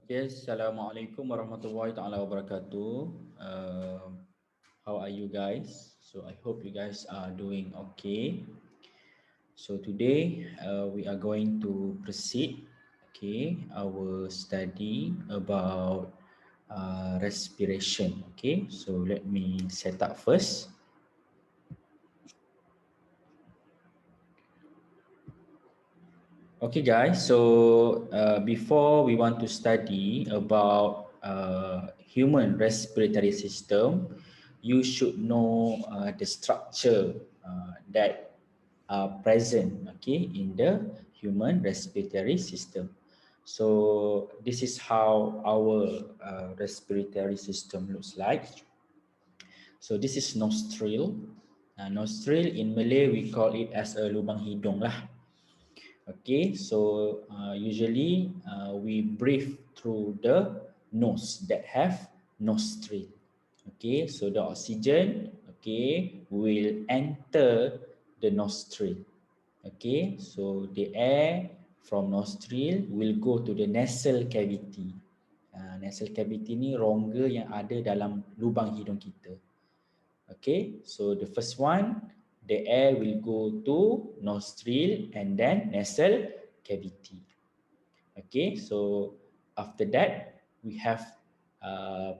Yes, Assalamualaikum warahmatullahi taala wabarakatuh. How are you guys? So I hope you guys are doing okay. So today we are going to proceed, okay, our study about respiration. Okay, so let me set up first. Okay, guys. So before we want to study about human respiratory system, you should know the structure that are present, okay, in the human respiratory system. So this is how our respiratory system looks like. So this is nostril. Nostril in Malay we call it as a lubang hidung lah. Okay, so usually we breathe through the nose that have nostril. Okay, so the oxygen, okay, will enter the nostril. Okay, so the air from nostril will go to the nasal cavity. Nasal cavity ni rongga yang ada dalam lubang hidung kita. Okay, so the first one, the air will go to nostril and then nasal cavity. Okay, so after that we have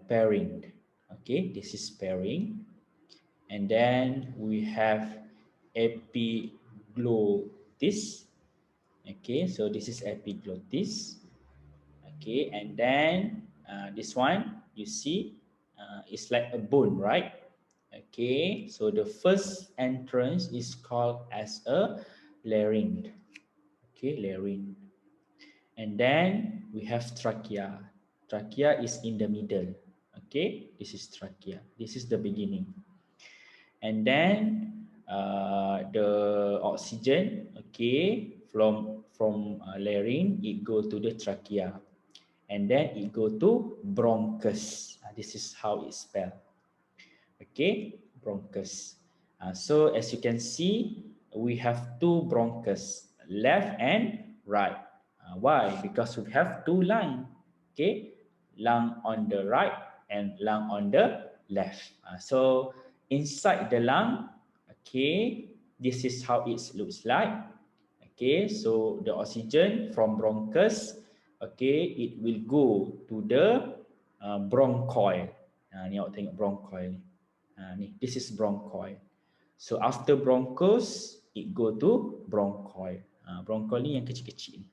pairing. Okay, this is pairing, and then we have epiglottis. Okay, so this is epiglottis. Okay, and then this one you see it's like a bone, right? Okay, so the first entrance is called as a larynx. Okay, larynx. And then we have trachea. Trachea is in the middle. Okay, this is trachea. This is the beginning. And then the oxygen, okay, from larynx, it go to the trachea. And then it go to bronchus. This is how it's spelled. Okay, bronchus. So as you can see, we have two bronchus, left and right. Why? Because we have two lungs. Okay, lung on the right and lung on the left. So inside the lung, okay, this is how it looks like. Okay, so the oxygen from bronchus, okay, it will go to the bronchoil. Ni awak tengok bronchoil ni. Ni, this is bronchoil. So after bronchus, it go to bronchoil. Bronchoil ni yang kecil-kecil ni.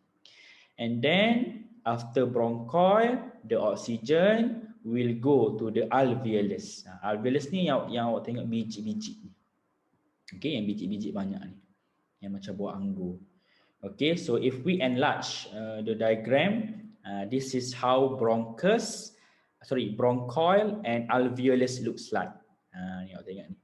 And then after bronchoil, the oxygen will go to the alveolus. Alveolus ni yang awak tengok biji-biji ni. Okay, yang biji-biji banyak ni. Yang macam buah anggur. Okay, so if we enlarge the diagram, this is how bronchoil and alveolus looks like. Ni awak tengok ni.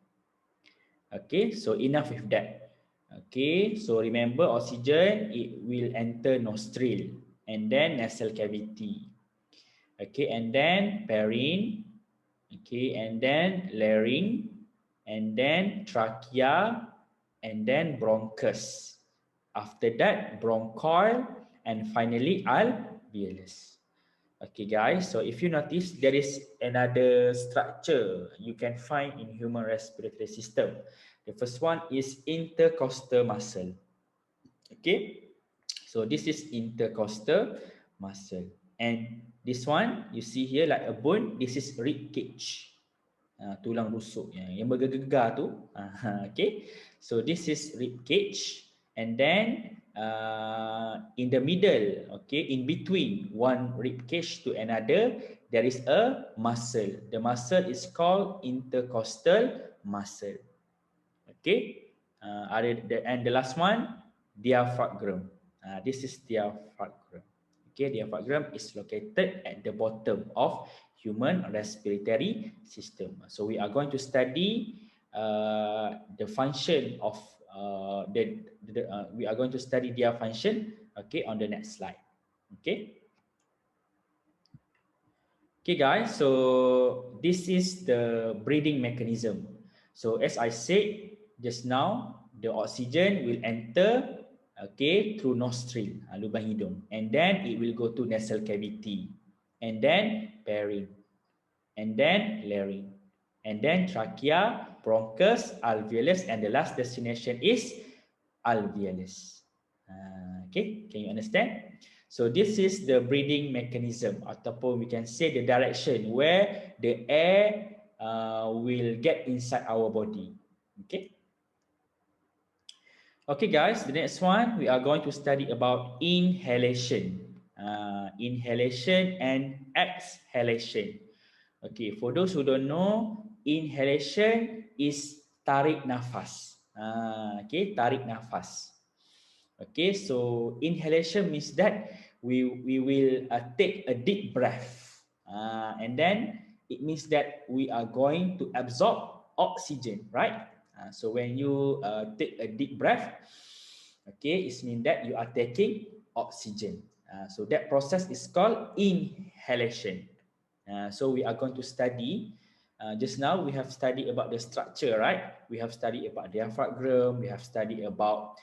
Okay, so enough with that. Okay, so remember oxygen, it will enter nostril and then nasal cavity. Okay, and then pharynx. Okay, and then larynx, and then trachea, and then bronchus. After that, bronchoil, and finally alveolus. Okay, guys, so if you notice, there is another structure you can find in human respiratory system. The first one is intercostal muscle. Okay, so this is intercostal muscle. And this one, you see here like a bone, this is rib cage. Tulang rusuk yang bergegar tu. Okay, so this is rib cage. And then in the middle, okay, in between one rib cage to another, there is a muscle. The muscle is called intercostal muscle. Okay, and the last one, diaphragm. This is diaphragm. Okay, diaphragm is located at the bottom of human respiratory system. So we are going to study the function of we are going to study their function, okay, on the next slide. Okay. Okay, guys, so this is the breathing mechanism. So as I said just now, the oxygen will enter, okay, through nostril, lubang hidung, and then it will go to nasal cavity. and then pharynx, and then larynx, and then trachea, bronchus, alveolus, and the last destination is alveolus. Okay, can you understand? So this is the breathing mechanism, ataupun we can say the direction where the air will get inside our body. Okay. Okay, guys. The next one we are going to study about inhalation, inhalation and exhalation. Okay, for those who don't know, inhalation is tarik nafas. Okay, tarik nafas. Okay, so inhalation means that we will take a deep breath, and then it means that we are going to absorb oxygen, right? So when you take a deep breath, okay, it means that you are taking oxygen. So that process is called inhalation. So we are going to study. Just now we have studied about the structure, right? We have studied about diaphragm. We have studied about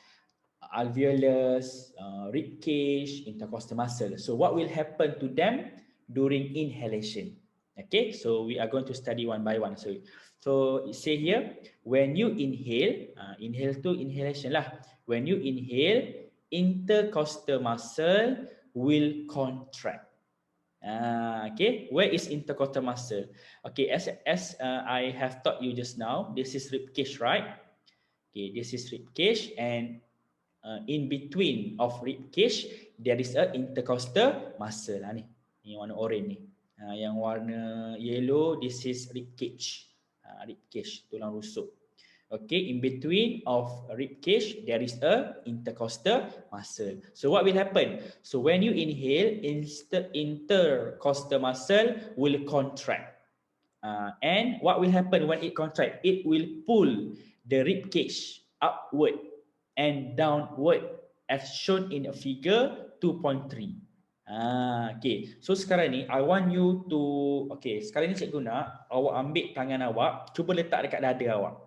alveolus, rib cage, intercostal muscle. So what will happen to them during inhalation? Okay, so we are going to study one by one. So it say here, when you inhale, inhale to inhalation lah. When you inhale, intercostal muscle will contract. Okay, where is intercostal muscle? Okay, as I have taught you just now, this is rib cage, right? Okay, this is rib cage, and in between of rib cage there is a intercostal muscle. Ni warna orange ni. Yang warna yellow, this is rib cage. Rib cage, tulang rusuk. Okay, in between of rib cage there is a intercostal muscle. So what will happen? So when you inhale, intercostal muscle will contract. And what will happen when it contract? It will pull the rib cage upward and downward as shown in a figure 2.3. Okay, so sekarang ni I want you to, okay, sekarang ni cikgu nak awak ambil tangan awak, cuba letak dekat dada awak.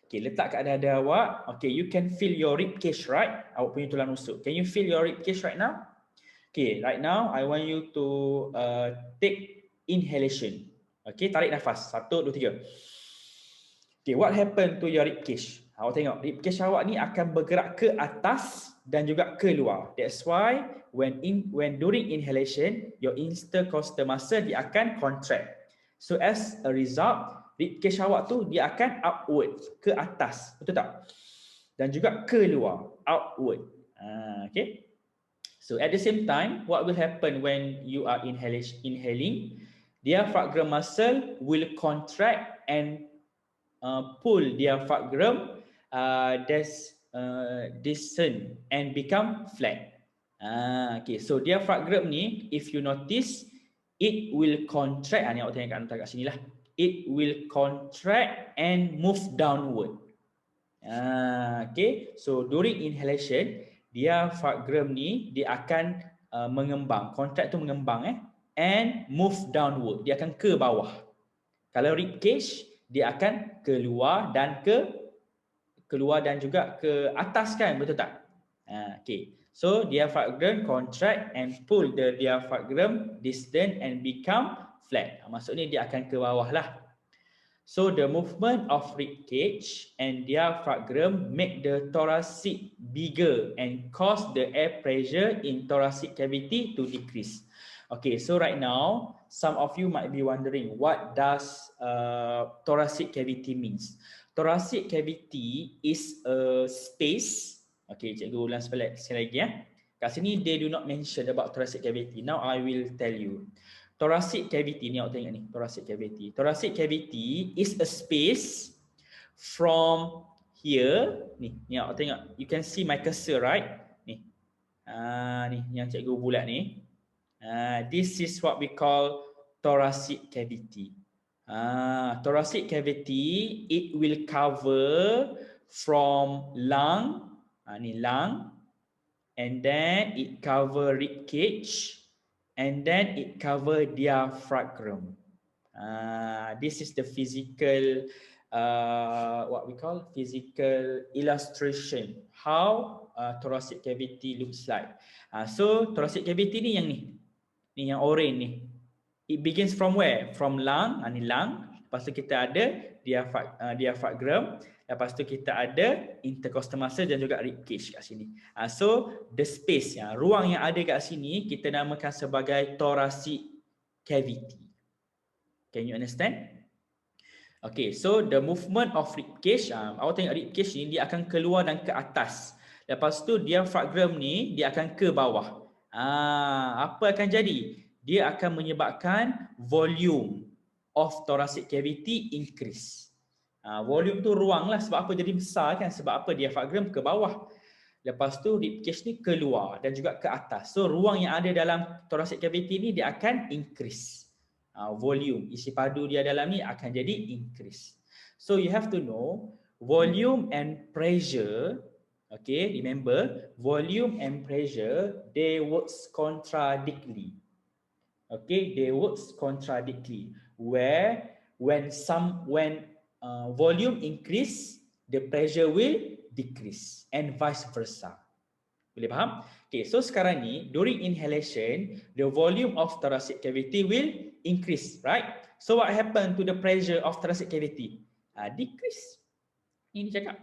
Okay, letak kat dada awak. Okay, you can feel your rib cage, right? Awak punya tulang rusuk. Can you feel your rib cage right now? Okay, right now I want you to take inhalation. Okay, tarik nafas. 1, 2, 3. Okay, what happened to your rib cage? Awak tengok, rib cage awak ni akan bergerak ke atas dan juga ke luar. That's why when during inhalation, your intercostal muscle dia akan contract. So as a result, rib cage awak tu dia akan upward, ke atas, betul tak? Dan juga ke luar, outward. Okay. So at the same time, what will happen when you are inhaling? Diaphragm muscle will contract and pull diaphragm descend and become flat. Okay, so diaphragm ni, if you notice, it will contract. Ni awak tengok kat sini lah. It will contract and move downward. Okay, so during inhalation, diaphragm ni dia akan mengembang. Contract tu mengembang and move downward. Dia akan ke bawah. Kalau rib cage, dia akan keluar dan juga ke atas, kan, betul tak? Okay, so diaphragm contract and pull the diaphragm distance and become flat. Maksudnya dia akan ke bawah lah. So the movement of rib cage and diaphragm make the thoracic bigger and cause the air pressure in thoracic cavity to decrease. Okay, so right now some of you might be wondering, what does thoracic cavity means? Thoracic cavity is a space. Okay, cikgu ulang sekali lagi ya. Kat sini they do not mention about thoracic cavity. Now I will tell you. Thoracic cavity ni, awak tengok ni, thoracic cavity. Thoracic cavity is a space from here, ni awak tengok. You can see my cursor, right? Ni. Ni yang cikgu bulat ni. This is what we call thoracic cavity. Thoracic cavity, it will cover from lung, ni lung, and then it cover rib cage, and then it cover diaphragm. This is the physical, what we call physical illustration how thoracic cavity looks like. So thoracic cavity ni yang ni yang orange ni. It begins from where? From lung, ni lung. Lepas tu kita ada diaphragm. Lepas tu kita ada intercostal muscle dan juga rib cage kat sini. So the space, ruang yang ada kat sini kita namakan sebagai thoracic cavity. Can you understand? Okay, so the movement of rib cage, awak tengok rib cage ni dia akan keluar dan ke atas. Lepas tu diaphragm ni dia akan ke bawah. Apa akan jadi? Dia akan menyebabkan volume of thoracic cavity increase. Volume tu ruang lah, sebab apa jadi besar kan? Sebab apa? Diaphragm ke bawah. Lepas tu rib cage ni keluar dan juga ke atas. So ruang yang ada dalam thoracic cavity ni dia akan increase. Volume, isi padu dia dalam ni akan jadi increase. So you have to know volume and pressure. Okay, remember volume and pressure they works contradictorily. Okay, they works contradictorily. Where when volume increase, the pressure will decrease and vice versa. Boleh faham? Okay, so sekarang ni during inhalation, the volume of thoracic cavity will increase, right? So what happened to the pressure of thoracic cavity? Decrease. Ini cakap.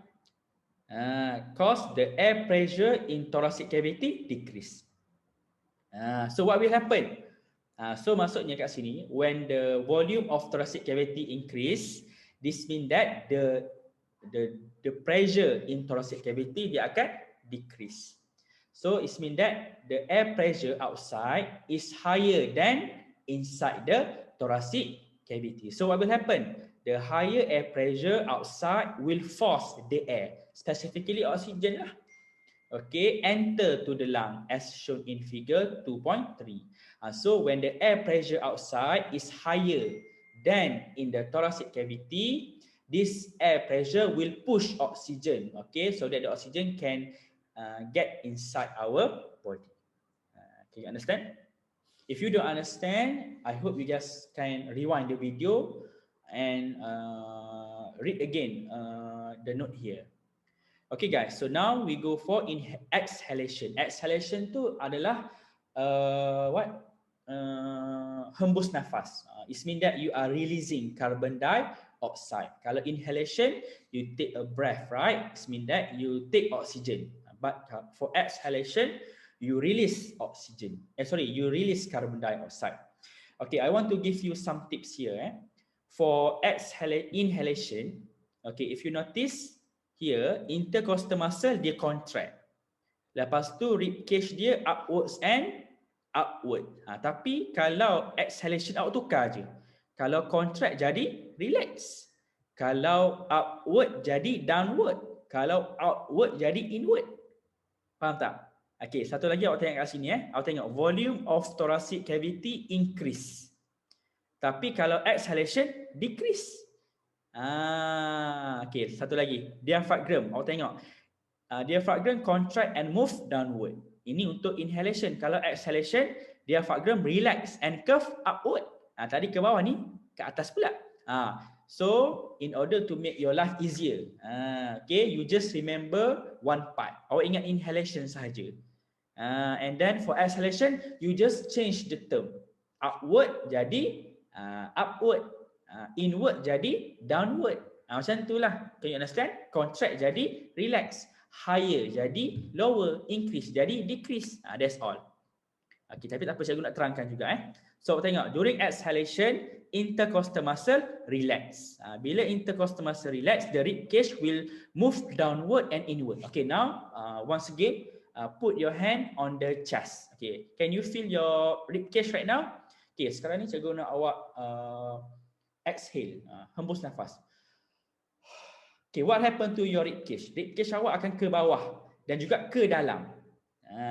Cause the air pressure in thoracic cavity decrease. So what will happen? So maksudnya kat sini, when the volume of thoracic cavity increase, this means that the pressure in thoracic cavity dia akan decrease. So it means that the air pressure outside is higher than inside the thoracic cavity. So what will happen? The higher air pressure outside will force the air, specifically oxygen lah, okay, enter to the lung as shown in figure 2.3. So when the air pressure outside is higher than in the thoracic cavity, this air pressure will push oxygen, okay, so that the oxygen can get inside our body. Can you understand? If you don't understand, I hope you just can rewind the video and read again the note here. Okay guys, so now we go for exhalation. Exhalation tu adalah hembus nafas. It means that you are releasing carbon dioxide. Kalau inhalation, you take a breath, right? It means that you take oxygen. But for exhalation, you release oxygen. You release carbon dioxide. Okay, I want to give you some tips here. For inhalation, okay, if you notice here, intercostal muscle dia contract. Lepas tu rib cage dia upwards and upward. Tapi kalau exhalation awak tukar je. Kalau contract jadi relax. Kalau upward jadi downward. Kalau outward jadi inward. Faham tak? Okay, satu lagi awak tengok kat sini Awak tengok volume of thoracic cavity increase. Tapi kalau exhalation decrease. Okay, satu lagi. Diaphragm. Awak tengok. Diaphragm contract and move downward. Ini untuk inhalation. Kalau exhalation, diaphragm relax and curve upward. Tadi ke bawah ni, ke atas pula. So, in order to make your life easier, okay, you just remember one part. Awak ingat inhalation sahaja. And then for exhalation, you just change the term. Upward jadi upward. Inward jadi downward. Macam itulah. Can you understand? Contract jadi relax. Higher jadi lower. Increase jadi decrease. That's all. Okay, tapi tak apa, cikgu nak terangkan juga. So tengok, during exhalation, intercostal muscle relax. Bila intercostal muscle relax, the rib cage will move downward and inward. Okay, now once again, put your hand on the chest. Okay, can you feel your rib cage right now? Okay, sekarang ni cikgu nak awak exhale, hembus nafas. Okay, what happened to your rib cage? Rib cage awak akan ke bawah dan juga ke dalam.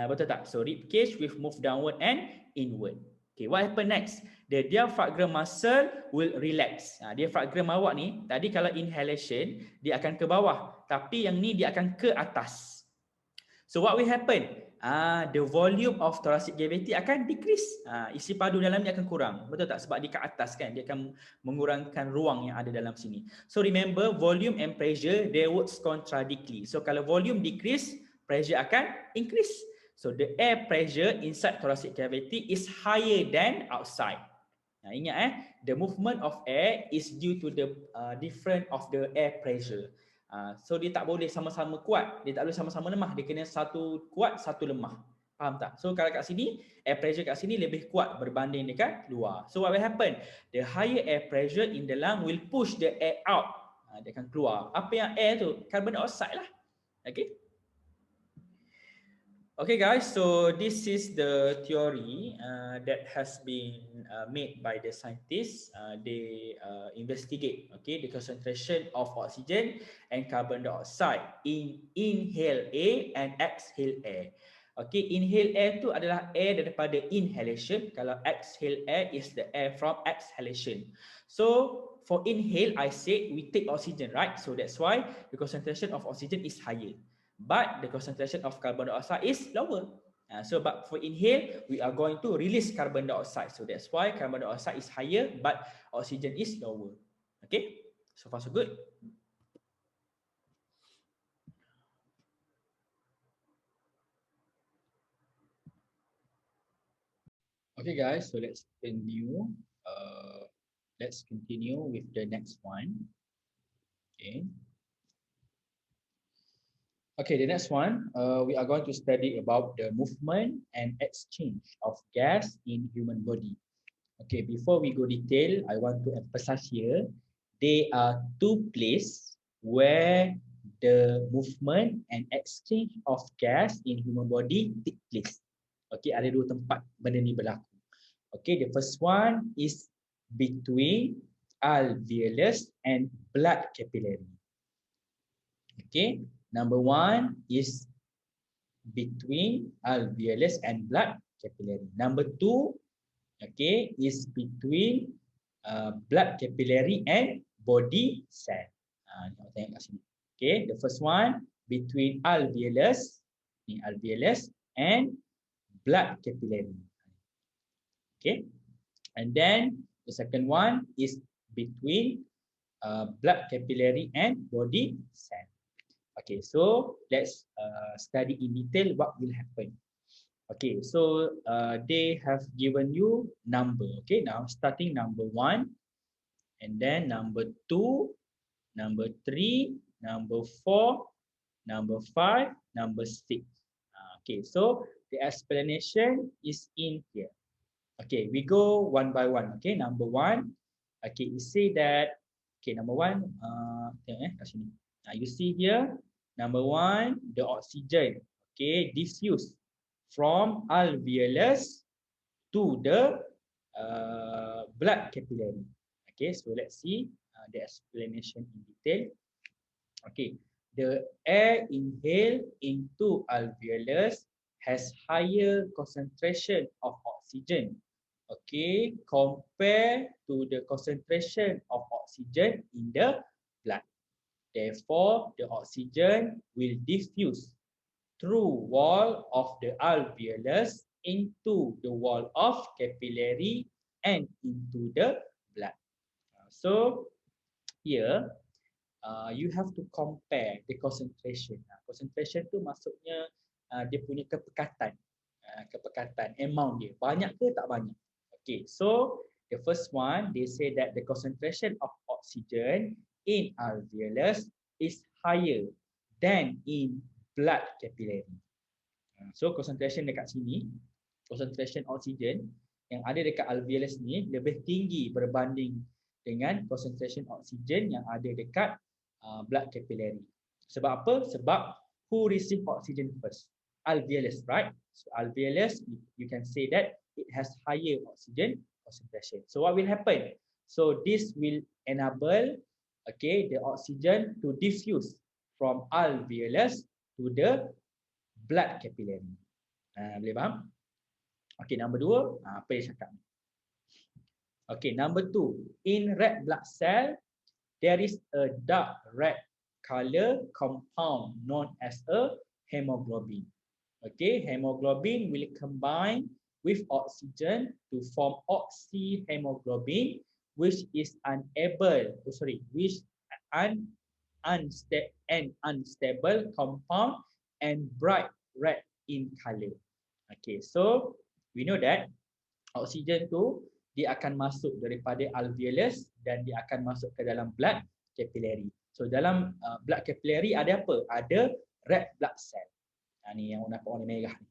Betul tak? So rib cage will move downward and inward. Okay, what happen next? The diaphragm muscle will relax. Diaphragm awak ni, tadi kalau inhalation, dia akan ke bawah. Tapi yang ni dia akan ke atas. So what will happen? The volume of thoracic cavity akan decrease. Isi padu dalam ni akan kurang. Betul tak? Sebab dia ke atas kan. Dia akan mengurangkan ruang yang ada dalam sini. So remember, volume and pressure, they works contradictorily. So kalau volume decrease, pressure akan increase. So the air pressure inside thoracic cavity is higher than outside. Ingat the movement of air is due to the different of the air pressure. So dia tak boleh sama-sama kuat, dia tak boleh sama-sama lemah, dia kena satu kuat, satu lemah. Faham tak? So kalau kat sini, air pressure kat sini lebih kuat berbanding dekat luar. So what will happen? The higher air pressure in the lung will push the air out. Dia akan keluar. Apa yang air tu? Carbon dioxide lah. Okay? Okay guys, so this is the theory that has been made by the scientists. They investigate the concentration of oxygen and carbon dioxide in inhale air and exhale air. Okay, inhale air tu adalah air daripada inhalation. Kalau exhale air is the air from exhalation. So for inhale, I said we take oxygen, right? So that's why the concentration of oxygen is higher. But the concentration of carbon dioxide is lower. But for inhale, we are going to release carbon dioxide. So that's why carbon dioxide is higher, but oxygen is lower. Okay, so far so good. Okay guys, so let's continue. Let's continue with the next one. Okay. Okay, the next one, we are going to study about the movement and exchange of gas in human body. Okay, before we go detail, I want to emphasize here, there are two places where the movement and exchange of gas in human body take place. Okay, ada dua tempat benda ni berlaku. Okay, the first one is between alveolus and blood capillary. Okay, number one is between alveolus and blood capillary. Number two, okay, is between blood capillary and body cell. Tengok kat sini. Okay, the first one between alveolus and blood capillary. Okay, and then the second one is between blood capillary and body cell. Okay, so let's study in detail what will happen. Okay, so they have given you number. Okay, now starting number 1, and then number 2, number 3, number 4, number 5, number 6. Okay, so the explanation is in here. Okay, we go one by one. Okay, number 1. Okay, you see that. Okay, number 1. Tengok kat sini. You see here, number 1, the oxygen, okay, diffuse from alveolus to the blood capillary. Okay, so let's see the explanation in detail. Okay, the air inhaled into alveolus has higher concentration of oxygen, okay, compared to the concentration of oxygen in the blood. Therefore, the oxygen will diffuse through wall of the alveolus into the wall of capillary and into the blood. So here you have to compare the concentration. Concentration tu maksudnya dia punya kepekatan, amount dia banyak ke tak banyak. Okay, so the first one they say that the concentration of oxygen in alveolus is higher than in blood capillary. So concentration dekat sini, concentration oxygen yang ada dekat alveolus ni lebih tinggi berbanding dengan concentration oxygen yang ada dekat blood capillary. Sebab apa? Sebab who receive oxygen first? Alveolus, right? So alveolus, you can say that it has higher oxygen concentration. So what will happen? So this will enable, okay, the oxygen to diffuse from alveolus to the blood capillary. Boleh faham? Okay, number 2, apa dia cakap? Okay, number 2, in red blood cell, there is a dark red color compound known as a hemoglobin. Okay, hemoglobin will combine with oxygen to form oxyhemoglobin, which is unstable compound and bright red in color. Okay, so we know that oxygen tu dia akan masuk daripada alveolus dan dia akan masuk ke dalam blood capillary. So dalam blood capillary ada apa? Ada red blood cell. Ni yang warna merah ni.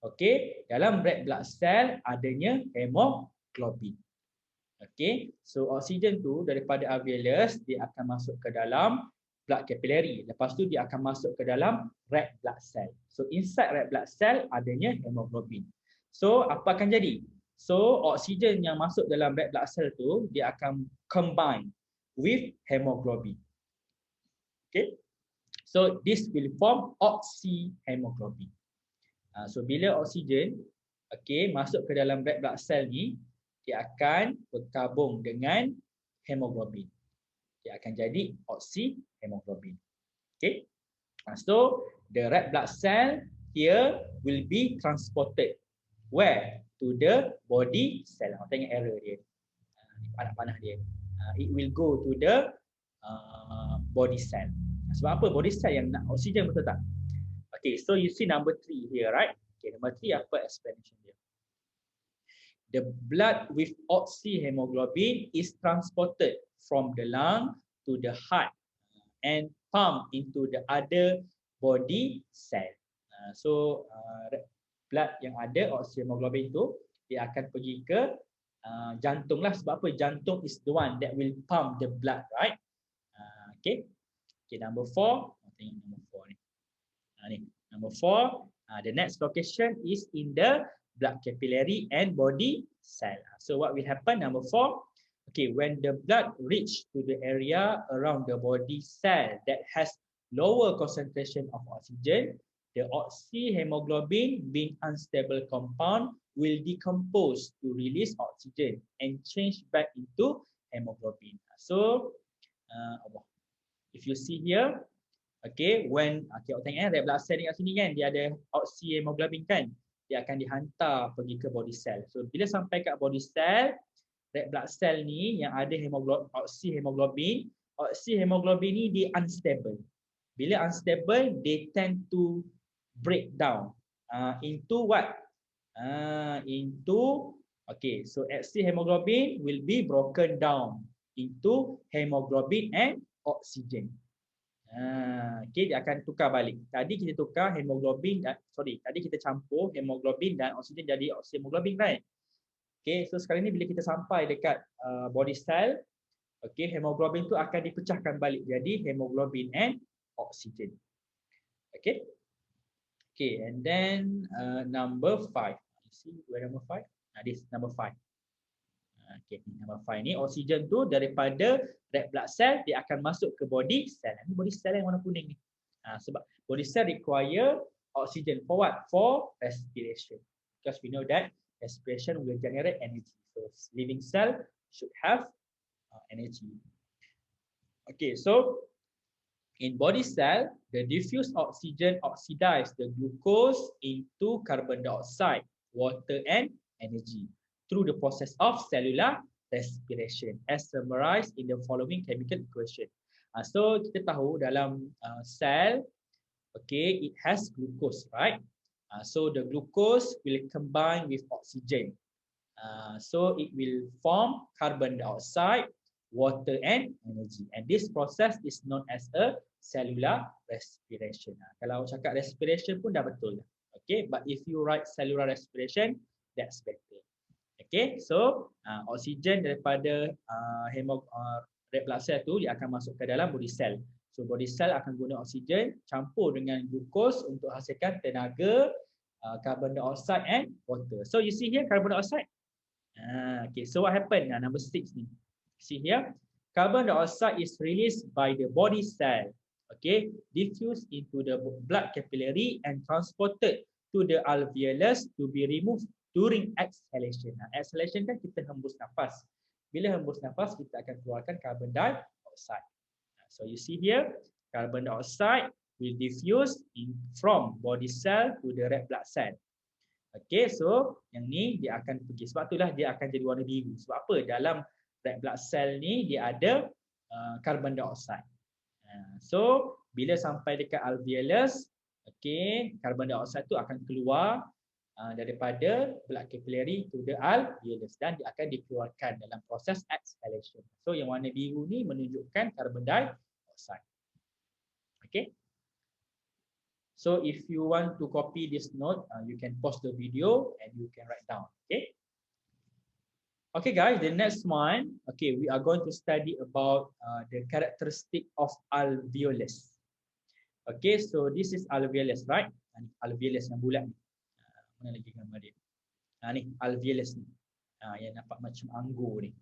Okey, dalam red blood cell adanya hemoglobin. Okey, so oksigen tu daripada alveolus dia akan masuk ke dalam blood capillary. Lepas tu dia akan masuk ke dalam red blood cell. So inside red blood cell adanya hemoglobin. So apa akan jadi? So oksigen yang masuk dalam red blood cell tu dia akan combine with hemoglobin. Okay. So this will form oxyhemoglobin. So bila oksigen masuk ke dalam red blood cell ni, dia akan bergabung dengan hemoglobin. Dia akan jadi oxyhemoglobin. Okay. So the red blood cell here will be transported where? To the body cell. Tengok error dia. Panah-panah dia. It will go to the body cell. Sebab apa? Body cell yang nak oksigen, betul tak? Okay, so you see number 3 here, right? Okay, number 3 apa explanation dia? The blood with oxyhemoglobin is transported from the lung to the heart and pumped into the other body cell. So blood yang ada oxyhemoglobin tu dia akan pergi ke jantung lah. Sebab apa? Jantung is the one that will pump the blood, right? Okay, number 4. Tengok number 4 ni. Ni number 4. The next location is in the blood capillary and body cell. So what will happen? Number 4. Okay, when the blood reach to the area around the body cell that has lower concentration of oxygen, the oxyhemoglobin, being unstable compound, will decompose to release oxygen and change back into hemoglobin. So if you see here, when tengok red blood cell ni kat sini kan, dia ada oxyhemoglobin kan, dia akan dihantar pergi ke body cell. So bila sampai kat body cell, red blood cell ni yang ada oxyhemoglobin ni dia unstable. Bila unstable, they tend to break down into what? So oxyhemoglobin will be broken down into hemoglobin and oxygen. Dia akan tukar balik. Tadi kita tukar tadi kita campur hemoglobin dan oksigen jadi oxyhemoglobin, right? So sekarang ni bila kita sampai dekat body cell, hemoglobin tu akan dipecahkan balik jadi hemoglobin and oxygen. And then number 5. You see where number 5? This number 5. Number 5 ni oksigen tu daripada red blood cell dia akan masuk ke body cell. Ini body cell yang warna kuning ni. Sebab body cell require oxygen for what? For respiration. Because we know that respiration will generate energy. So living cell should have energy. So in body cell, the diffuse oxygen oxidize the glucose into carbon dioxide, water and energy through the process of cellular respiration as summarized in the following chemical equation. So kita tahu dalam cell, it has glucose, right? So the glucose will combine with oxygen. So it will form carbon dioxide, water and energy. And this process is known as a cellular respiration. Kalau cakap respiration pun dah betul. But if you write cellular respiration, that's better. So oksigen daripada red blood cell tu dia akan masuk ke dalam body cell. So body cell akan guna oksigen campur dengan glukos untuk hasilkan tenaga, carbon dioxide and water. So you see here carbon dioxide. So what happened? Number 6 ni. See here, carbon dioxide is released by the body cell. Diffused into the blood capillary and transported to the alveolus to be removed during exhalation. Exhalation kan kita hembus nafas. Bila hembus nafas, kita akan keluarkan carbon dioxide. So you see here, carbon dioxide will diffuse from body cell to the red blood cell. So yang ni dia akan pergi. Sebab itulah dia akan jadi warna biru. Sebab apa? Dalam red blood cell ni dia ada carbon dioxide. So bila sampai dekat alveolus, carbon dioxide tu akan keluar daripada blood capillary to the alveolus dan dia akan dikeluarkan dalam proses exhalation. So yang warna biru ni menunjukkan carbon dioxide. Okay. So if you want to copy this note, you can pause the video and you can write down. Okay. Okay guys, the next one, okay, we are going to study about the characteristic of alveolus. Okay, so this is alveolus, right? Alveolus yang bulat ni. Mana lagi gambar dia? Ni alveolus ni. Yang nampak macam anggur ni.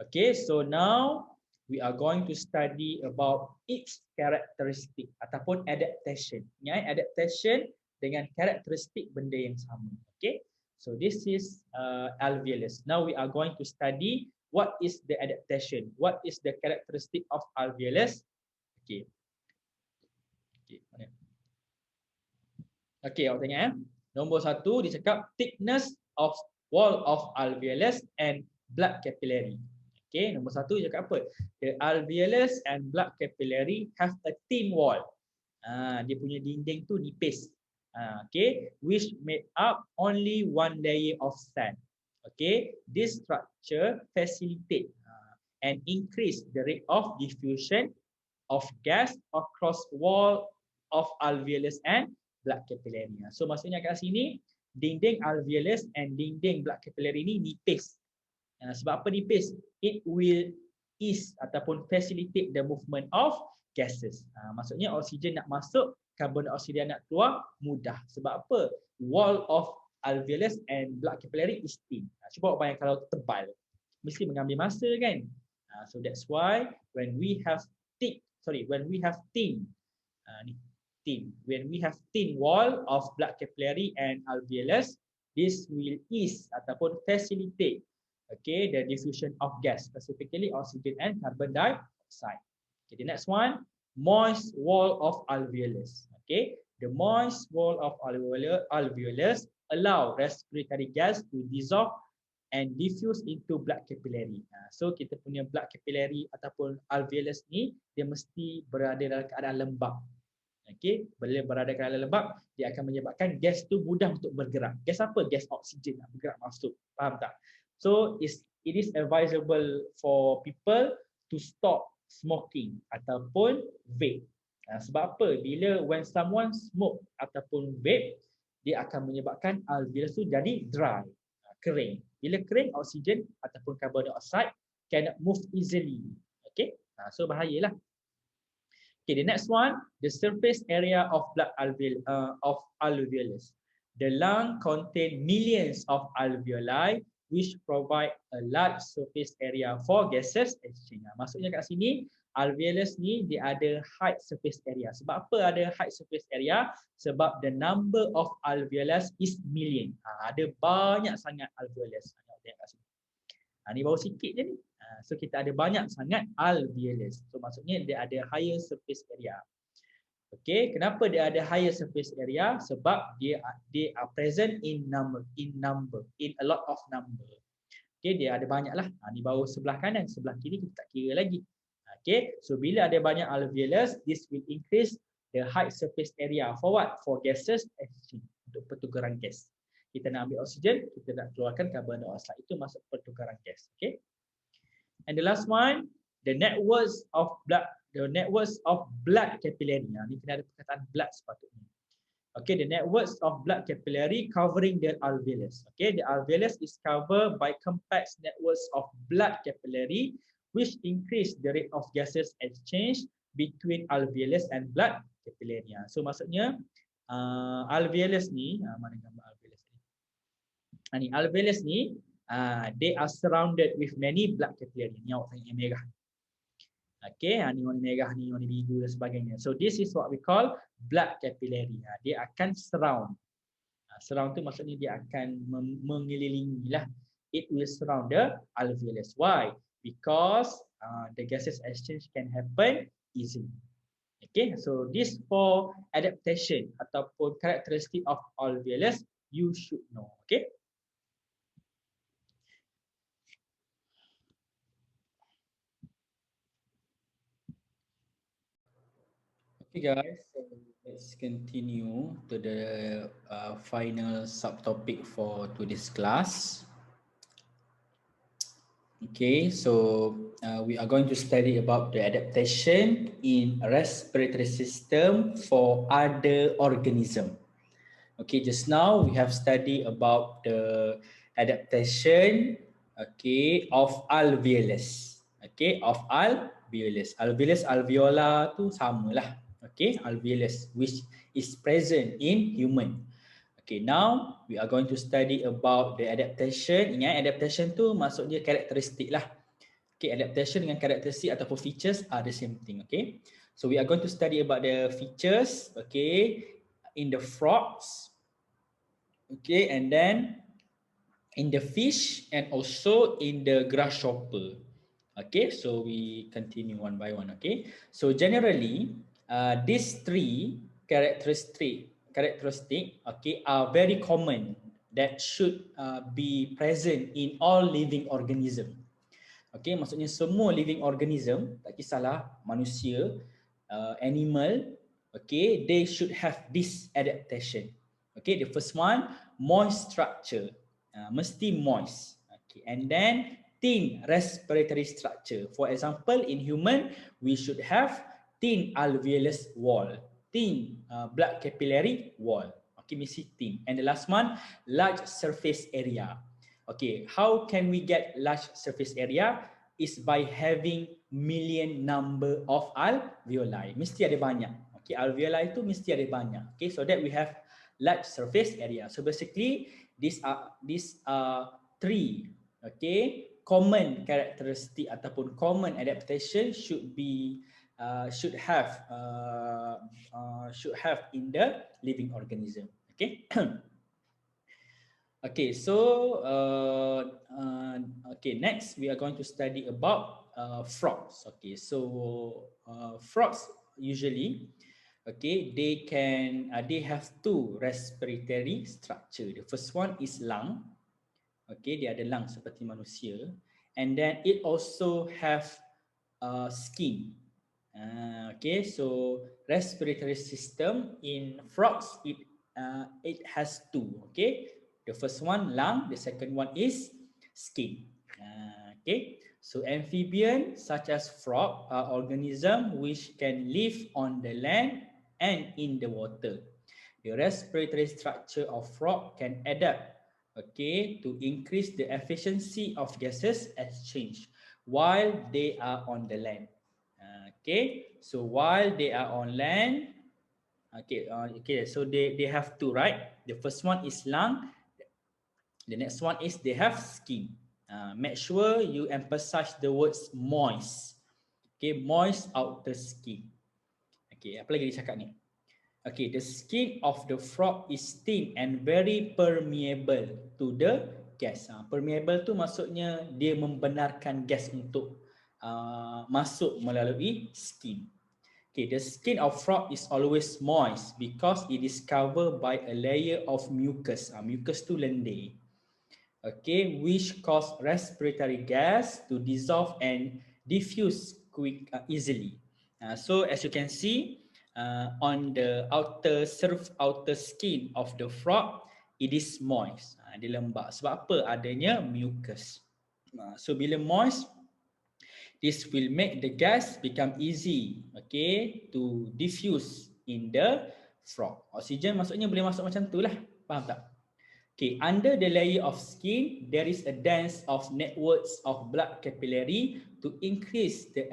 Okay, so now we are going to study about its characteristic ataupun adaptation. Adaptation dengan karakteristik benda yang sama. Okay, so this is alveolus. Now we are going to study what is the adaptation, what is the characteristic of alveolus. Okay. Okay, mana? Okay, awak tengok Nombor 1 dia cakap thickness of wall of alveolus and blood capillary. Okay, nombor 1 dia cakap apa? The alveolus and blood capillary have a thin wall. Dia punya dinding tu nipis. Okay, which made up only one layer of sand. Okay, this structure facilitate and increase the rate of diffusion of gas across wall of alveolus and blood capillary. So maksudnya kat sini dinding alveolus and dinding blood capillary ni nipis. Sebab apa nipis? It will ease ataupun facilitate the movement of gases. Maksudnya oksigen nak masuk, karbon dioksida nak keluar mudah. Sebab apa? Wall of alveolus and blood capillary is thin. Cuba awak bayangkan kalau tebal, mesti mengambil masa kan? So that's why when we have thin wall of blood capillary and alveolus, this will ease ataupun facilitate, okay, the diffusion of gas, specifically oxygen and carbon dioxide. Okay, the next one, moist wall of alveolus. Okay, the moist wall of alveolus allow respiratory gas to dissolve and diffuse into blood capillary. So kita punya blood capillary ataupun alveolus ni dia mesti berada dalam keadaan lembab. Okay, bila berada dalam keadaan lembab, dia akan menyebabkan gas tu mudah untuk bergerak. Gas apa? Gas oksigen nak bergerak masuk. Faham tak? So it is advisable for people to stop smoking ataupun vape. Sebab apa? When someone smoke ataupun vape, dia akan menyebabkan alveolus tu jadi dry, kering. Bila kering, oksigen ataupun carbon dioxide cannot move easily. Okay, so bahayalah. Okay, the next one, the surface area of blood alveolus. The lung contain millions of alveoli which provide a large surface area for gases exchange. Maksudnya kat sini alveolus ni dia ada height surface area. Sebab apa ada height surface area? Sebab the number of alveolus is million. Ada banyak sangat alveolus. Tengok kat sini. Ni baru sikit je ni. So kita ada banyak sangat alveolus. So maksudnya dia ada higher surface area. Okay, kenapa dia ada higher surface area? Sebab they are present in a lot of number. Okay, dia ada banyak lah. Ni baru sebelah kanan, sebelah kiri kita tak kira lagi. Okay, so bila ada banyak alveolus, this will increase the high surface area for what? For gases exchange, untuk pertukaran gas. Kita nak ambil oksigen, kita nak keluarkan carbon dioxide. Itu masuk pertukaran gas. Okay. And the last one, the networks of blood capillary. Ni kena ada perkataan blood sepatutnya. Okay, the networks of blood capillary covering the alveolus. Okay, the alveolus is covered by complex networks of blood capillary which increase the rate of gases exchange between alveolus and blood capillary. So maksudnya alveolus ni, mana gambar alveolus ni? Ni alveolus ni, they are surrounded with many blood capillary. Ni awak tengok yang merah. Okay, ni warna merah ni, warna biru dan sebagainya. So this is what we call blood capillary. Dia akan surround. Surround tu maksudnya dia akan mengelilingi lah. It will surround the alveolus. Why? Because the gases exchange can happen easily. Okay, so this for adaptation ataupun characteristic of alveolus you should know. Okay. Okay guys, so let's continue to the final subtopic for today's class. Okay, so we are going to study about the adaptation in respiratory system for other organism. Okay, just now we have studied about the adaptation, okay, of alveolus. Okay, of alveolus. Alveolus, alveola tu sama lah. Okay, alveolus which is present in human. Okay, now we are going to study about the adaptation. Ingat adaptation tu maksudnya karakteristik lah. Okay, adaptation dengan karakteristik ataupun features are the same thing. Okay, so we are going to study about the features. Okay, in the frogs. Okay, and then in the fish and also in the grasshopper. Okay, so we continue one by one. Okay, so generally these three characteristic okay are very common that should be present in all living organism. Okay, maksudnya semua living organism, tak kisahlah manusia, animal, okay, they should have this adaptation. Okay, the first one, moist structure, mesti moist. Okay, and then thin respiratory structure. For example, in human, we should have thin alveolus wall, thin blood capillary wall. Okay, mesti thin. And the last one, large surface area. Okay, how can we get large surface area? Is by having million number of alveoli. Mesti ada banyak. Okay, alveoli itu mesti ada banyak. Okay, so that we have large surface area. So basically, these are three, okay, common characteristic ataupun common adaptation should have in the living organism. Okay. Okay, so okay, next we are going to study about frogs. Okay, so frogs usually, okay, they have two respiratory structure. The first one is lung. Okay, dia ada lung seperti manusia, and then it also have skin. Okay, so respiratory system in frogs it has two. Okay. The first one, lung. The second one is skin. Okay. So amphibian, such as frog, are organisms which can live on the land and in the water. The respiratory structure of frog can adapt, okay, to increase the efficiency of gases exchange while they are on the land. Okay. So while they are on land, okay, so they have two, right? The first one is lung. The next one is they have skin. Make sure you emphasize the words moist. Okay, moist outer skin. Okay, apa lagi dia cakap ni? Okay, the skin of the frog is thin and very permeable to the gas. Permeable tu maksudnya dia membenarkan gas untuk masuk melalui skin. Okay, the skin of frog is always moist because it is covered by a layer of mucus. Mucus tu lendir. Okay, which cause respiratory gas to dissolve and diffuse easily. So as you can see, on the outer skin of the frog, it is moist. Dia lembab. Sebab apa? Adanya mucus. So bila moist, this will make the gas become easy, okay, to diffuse in the frog. Oksigen maksudnya boleh masuk macam tu lah. Faham tak? Okay, under the layer of skin, there is a dance of networks of blood capillary to increase the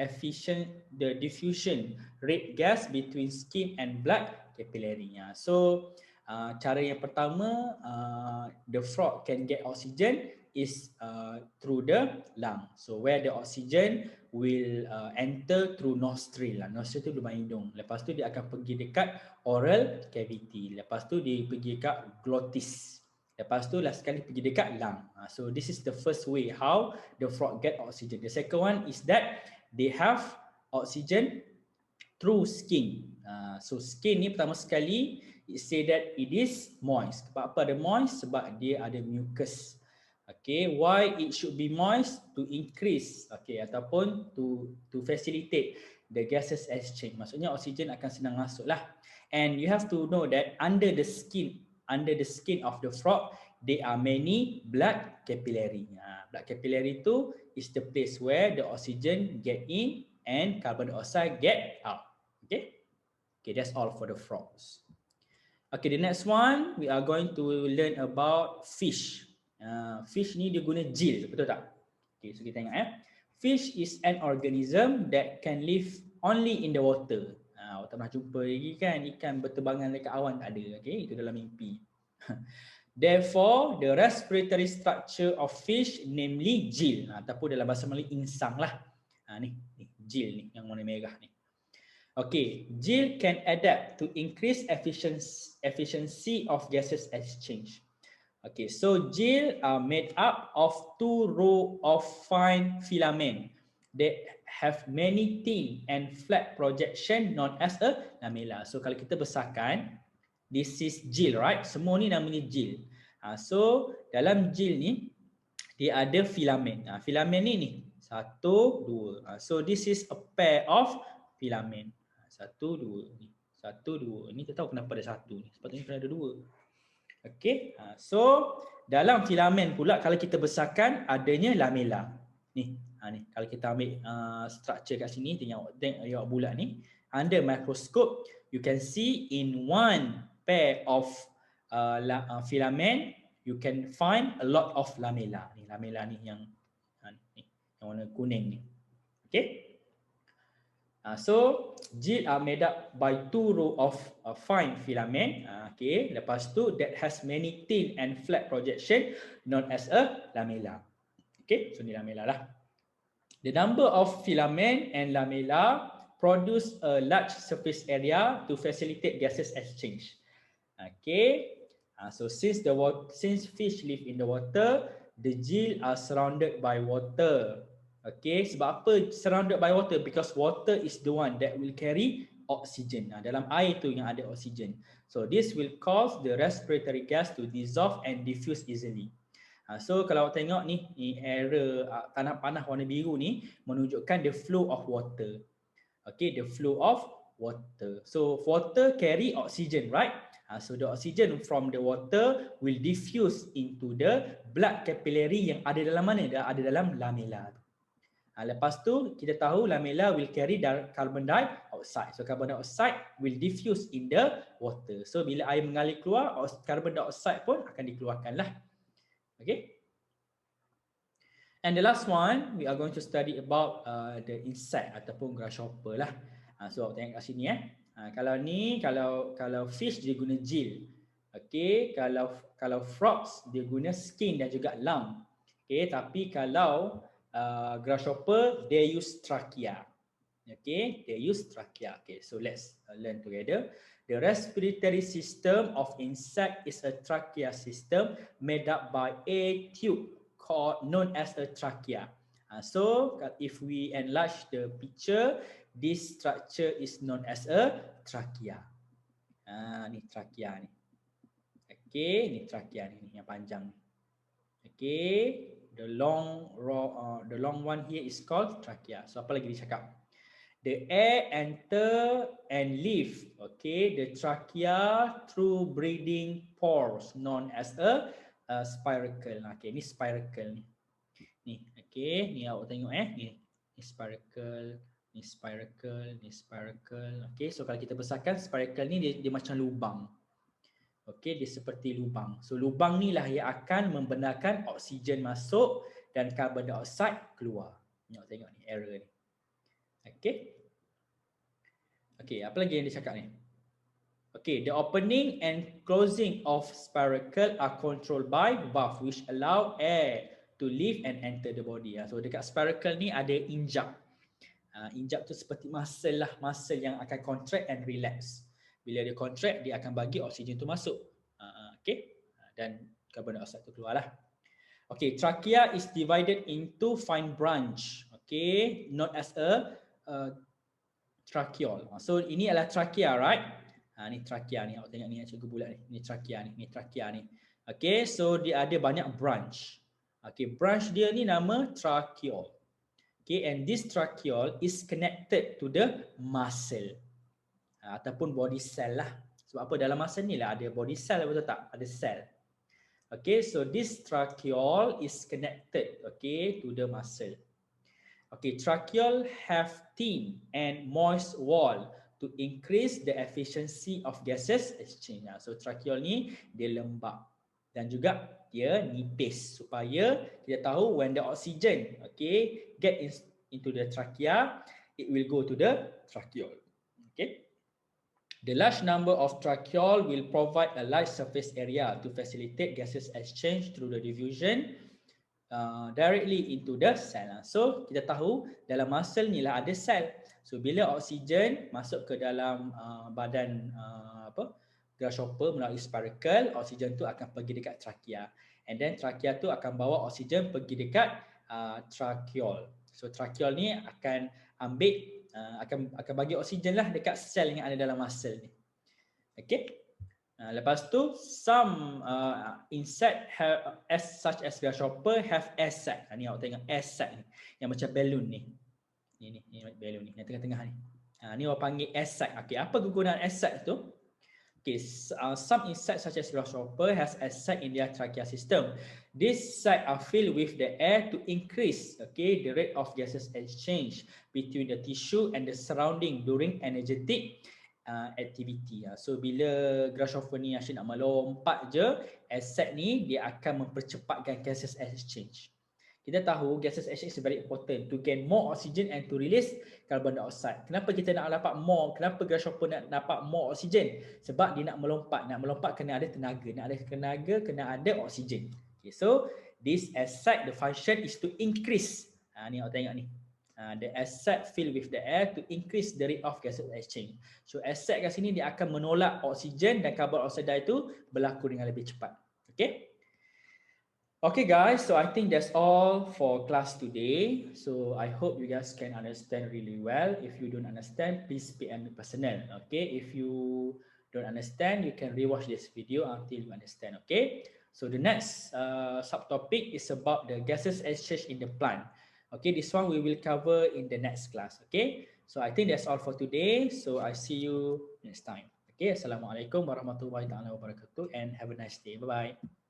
diffusion rate gas between skin and blood capillary. So, cara yang pertama, the frog can get oxygen is through the lung. So, where the oxygen will enter through nostril. Nostril tu lubang hidung. Lepas tu dia akan pergi dekat oral cavity. Lepas tu dia pergi dekat glottis. Lepas tu last sekali pergi dekat lung. So this is the first way how the frog get oxygen. The second one is that they have oxygen through skin. So skin ni pertama sekali it say that it is moist. Sebab apa ada moist? Sebab dia ada mucus. Okay, why it should be moist? To increase, okay, ataupun to facilitate the gases exchange. Maksudnya oksigen akan senang masuk lah. And you have to know that under the skin of the frog, there are many blood capillary. Blood capillary itu is the place where the oxygen get in and carbon dioxide get out. Okay, that's all for the frogs. Okay, the next one we are going to learn about fish. Fish ni dia guna gill, betul tak? Okay, so kita tengok Fish is an organism that can live only in the water. Awak tak pernah jumpa lagi kan ikan berterbangan dekat awan, tak ada. Okay, itu dalam mimpi. Therefore, the respiratory structure of fish, namely gill, ataupun dalam bahasa Melayu insang lah. Ni gill ni yang warna merah ni. Okay, gill can adapt to increase efficiency of gases exchange. Okay, so gill are made up of 2 rows of fine filament that have many thin and flat projection known as a lamella. So kalau kita besarkan, this is gill, right? Semua ni namanya gill. So dalam gill ni dia ada filament. Filament ni 1, 2. So this is a pair of filament. 1, 2 ni. 1, 2. Ni tak tahu kenapa ada 1 ni. Sepatutnya kena ada 2. Okay, so dalam filamen pula kalau kita besarkan adanya lamella. Ni, ni kalau kita ambil structure kat sini, tengok bulat ni. Under microscope, you can see in one pair of filament, you can find a lot of lamella. Ni lamella ni yang warna kuning ni. Okay. So gill are made up by 2 rows of fine filament. Okay, lepas tu that has many thin and flat projection known as a lamella. Okay, so ni lamella lah. The number of filament and lamella produce a large surface area to facilitate gases exchange. Okay, so since fish live in the water, the gill are surrounded by water. Okay, sebab apa surrounded by water? Because water is the one that will carry oxygen. Dalam air tu yang ada oxygen. So this will cause the respiratory gas to dissolve and diffuse easily. So kalau awak tengok ni arrow tanah panah warna biru ni menunjukkan the flow of water. Okay, the flow of water. So water carry oxygen, right? So the oxygen from the water will diffuse into the blood capillary yang ada dalam mana? Ada dalam lamella. Lepas tu kita tahu lamella will carry carbon dioxide. So carbon dioxide will diffuse in the water. So bila air mengalir keluar, carbon dioxide pun akan dikeluarkan lah. Okay. And the last one, we are going to study about the insect ataupun grasshopper lah. So tengok kat sini Kalau fish dia guna gill. Okay, kalau frogs dia guna skin dan juga lung. Okay, tapi kalau grasshopper, they use trachea. Okay, they use trachea. Okay, so let's learn together. The respiratory system of insect is a trachea system made up by a tube known as a trachea. So if we enlarge the picture, this structure is known as a trachea. Ni trachea ni. Okay, ni trachea ni yang panjang ni. Okay. The long one here is called trachea. So apa lagi dia cakap? The air enter and leave, okay, the trachea through breathing pores known as a spiracle. Okay, ni spiracle ni. Ni, okay, ni awak tengok ni spiracle, ni spiracle, ni spiracle. Okay, so kalau kita besarkan spiracle ni dia macam lubang. Okey, dia seperti lubang. So lubang ni lah yang akan membenarkan oksigen masuk dan carbon dioxide keluar. Tengok ni error ni. Okey. Okey, apa lagi yang dia cakap ni? Okey, the opening and closing of spiracle are controlled by valve which allow air to leave and enter the body. So dekat spiracle ni ada injap. Injap tu seperti muscle lah, muscle yang akan contract and relax. Bila dia contract, dia akan bagi oksigen tu masuk. Okay. Dan carbon dioxide tu keluarlah. Okay, trachea is divided into fine branch. Okay, not as a tracheole. So ini adalah trachea, right? Ni trachea ni. Awak tengok ni cikgu bulat ni. Ni trachea ni. Ni trachea ni. Okay, so dia ada banyak branch. Okay, branch dia ni nama tracheole. Okay, and this tracheole is connected to the muscle ataupun body cell lah. Sebab apa dalam muscle ni lah ada body cell, betul tak? Ada cell. Okay, so this tracheole is connected, okay, to the muscle. Okay, tracheole have thin and moist wall to increase the efficiency of gases exchange. So tracheole ni dia lembab dan juga dia nipis supaya kita tahu when the oxygen, okay, into the trachea, it will go to the tracheole. Okay. The large number of tracheole will provide a large surface area to facilitate gases exchange through the diffusion directly into the cell. So kita tahu dalam muscle ni lah ada sel. So bila oksigen masuk ke dalam badan grasshopper melalui spiracle, oksigen tu akan pergi dekat trachea. And then trachea tu akan bawa oksigen pergi dekat tracheole. So tracheole ni akan ambil akan bagi oksigen lah dekat sel yang ada dalam muscle ni. Okay. Lepas tu some insect have such as grasshopper have air sac. Ni awak tengok air sac ni yang macam balloon ni. Ni balloon ni yang tengah-tengah ni. Ni awak panggil air sac. Okay, apa kegunaan air sac tu? Okay, some insects such as grasshopper has air sac in their trachea system. These sacs are filled with the air to increase, okay, the rate of gases exchange between the tissue and the surrounding during energetic activity. So bila grasshopper ni asyik nak melompat je, air sac ni dia akan mempercepatkan gases exchange. Kita tahu gases exchange is very important to gain more oxygen and to release carbon dioxide. Kenapa kita nak dapat more? Kenapa grasshopper nak dapat more oxygen? Sebab dia nak melompat. Nak melompat kena ada tenaga. Nak ada tenaga kena ada oxygen. Okay, so this air sac, the function is to increase. Ni awak tengok ni. The air sac filled with the air to increase the rate of gases exchange. So air sac kat sini dia akan menolak oksigen dan carbon dioxide itu berlaku dengan lebih cepat. Okay. Okay guys, so I think that's all for class today. So I hope you guys can understand really well. If you don't understand, please PM me personal. Okay, if you don't understand, you can rewatch this video until you understand. Okay, so the next subtopic is about the gases exchange in the plant. Okay, this one we will cover in the next class. Okay, so I think that's all for today. So I see you next time. Okay, Assalamualaikum warahmatullahi wabarakatuh and have a nice day. Bye-bye.